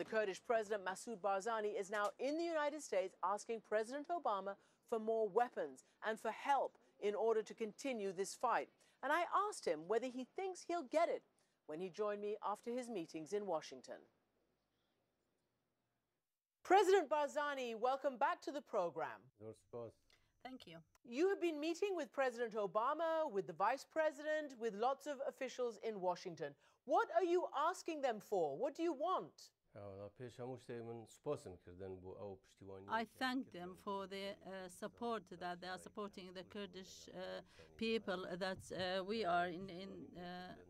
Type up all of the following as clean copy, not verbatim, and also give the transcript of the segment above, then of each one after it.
Kurdish President Masoud Barzani is now in the United States asking President Obama for more weapons and for help in order to continue this fight. And I asked him whether he thinks he'll get it when he joined me after his meetings in Washington. President Barzani, welcome back to the program. Thank you. You have been meeting with President Obama, with the Vice President, with lots of officials in Washington. What are you asking them for? What do you want? I thank them for their support, that they are supporting the Kurdish people, that we are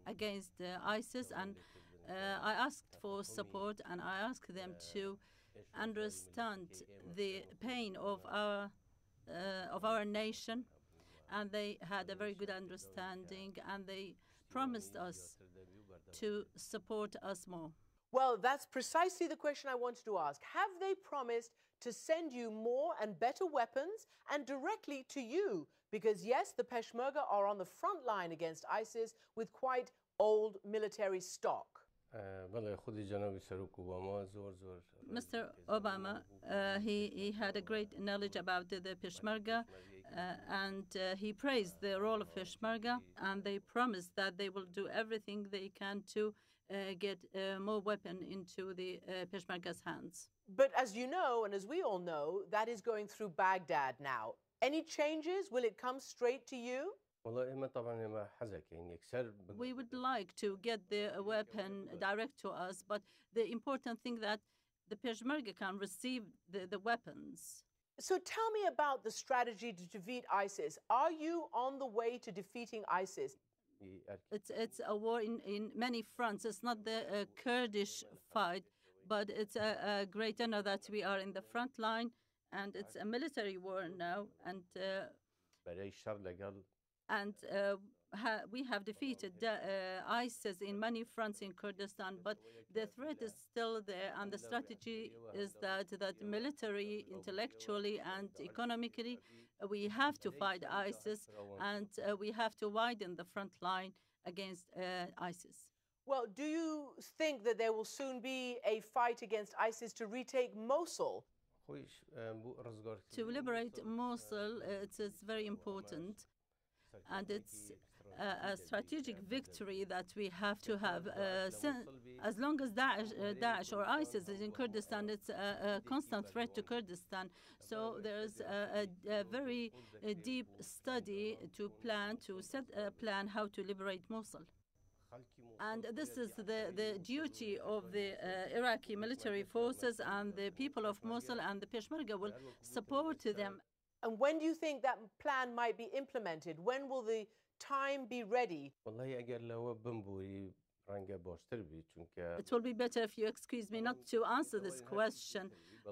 against ISIS, and I asked for support, and I asked them to understand the pain of our nation, and they had a very good understanding, and they promised us to support us more. Well, that's precisely the question I wanted to ask. Have they promised to send you more and better weapons and directly to you? Because, yes, the Peshmerga are on the front line against ISIS with quite old military stock. Mr. Obama, he had a great knowledge about the Peshmerga, and he praised the role of Peshmerga, and they promised that they will do everything they can to get more weapon into the Peshmerga's hands. But as you know, and as we all know, that is going through Baghdad now. Any changes? Will it come straight to you? We would like to get the weapon direct to us, but the important thing that the Peshmerga can receive the weapons. So tell me about the strategy to defeat ISIS. Are you on the way to defeating ISIS? It's a war in many fronts. It's not the Kurdish fight, but it's a great honor that we are in the front line, and it's a military war now, and we have defeated ISIS in many fronts in Kurdistan, but the threat is still there, and the strategy is that military, intellectually, and economically, we have to fight ISIS, and we have to widen the front line against ISIS. Well, do you think that there will soon be a fight against ISIS to retake Mosul? To liberate Mosul, it's very important. And it's a strategic victory that we have to have. As long as Daesh or ISIS is in Kurdistan, it's a constant threat to Kurdistan. So there's a very deep study to set a plan how to liberate Mosul. And this is the duty of the Iraqi military forces, and the people of Mosul and the Peshmerga will support them. And when do you think that plan might be implemented? When will the time be ready? It will be better if you excuse me not to answer this question,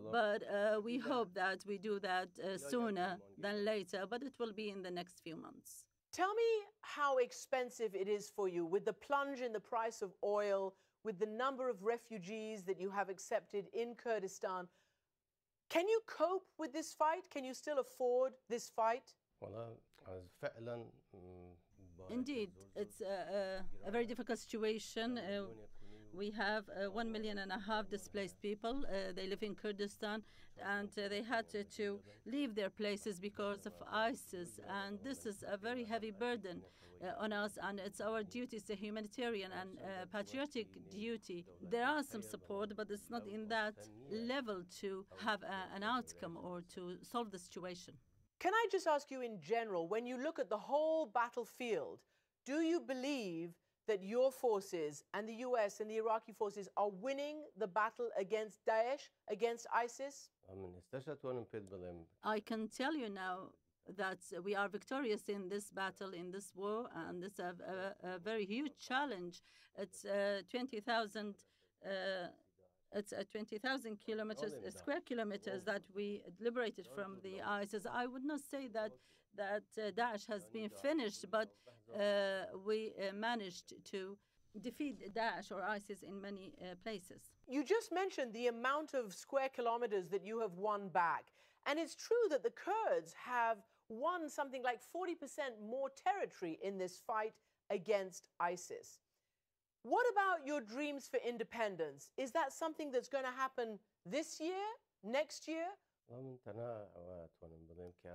but we hope that we do that sooner than later, but it will be in the next few months. Tell me how expensive it is for you with the plunge in the price of oil, with the number of refugees that you have accepted in Kurdistan. Can you cope with this fight? Can you still afford this fight? Indeed, it's a very difficult situation. We have 1.5 million displaced people. They live in Kurdistan, and they had to leave their places because of ISIS. And this is a very heavy burden on us, and it's our duty, it's a humanitarian and patriotic duty. There are some support, but it's not in that level to have an outcome or to solve the situation. Can I just ask you in general, when you look at the whole battlefield, do you believe that your forces and the US and the Iraqi forces are winning the battle against Daesh, against ISIS? I can tell you now that we are victorious in this battle, in this war, and it's a very huge challenge. It's 20,000 square kilometers that we liberated from the ISIS. I would not say that Daesh has been finished, but we managed to defeat Daesh or ISIS in many places. You just mentioned the amount of square kilometers that you have won back. And it's true that the Kurds have won something like 40% more territory in this fight against ISIS. What about your dreams for independence? Is that something that's going to happen this year, next year?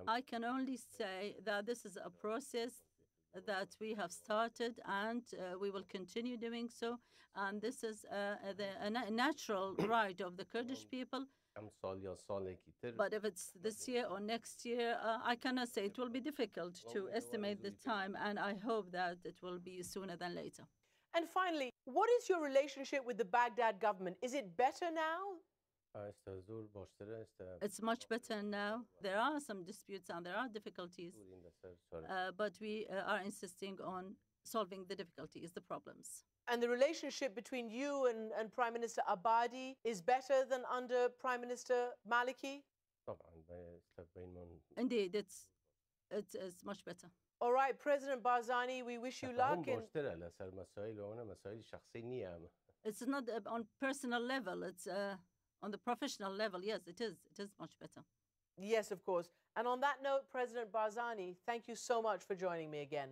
I can only say that this is a process that we have started, and we will continue doing so. And this is a natural right of the Kurdish people. But if it's this year or next year, I cannot say. It will be difficult to estimate the time, and I hope that it will be sooner than later. And finally, what is your relationship with the Baghdad government? Is it better now? It's much better now. There are some disputes and there are difficulties, but we are insisting on solving the difficulties, the problems. And the relationship between you and Prime Minister Abadi is better than under Prime Minister Maliki? Indeed, it's much better. All right, President Barzani, we wish you luck. It's not on personal level, it's on the professional level. Yes, it is much better. Yes, of course. And on that note, President Barzani, thank you so much for joining me again.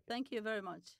Thank you very much.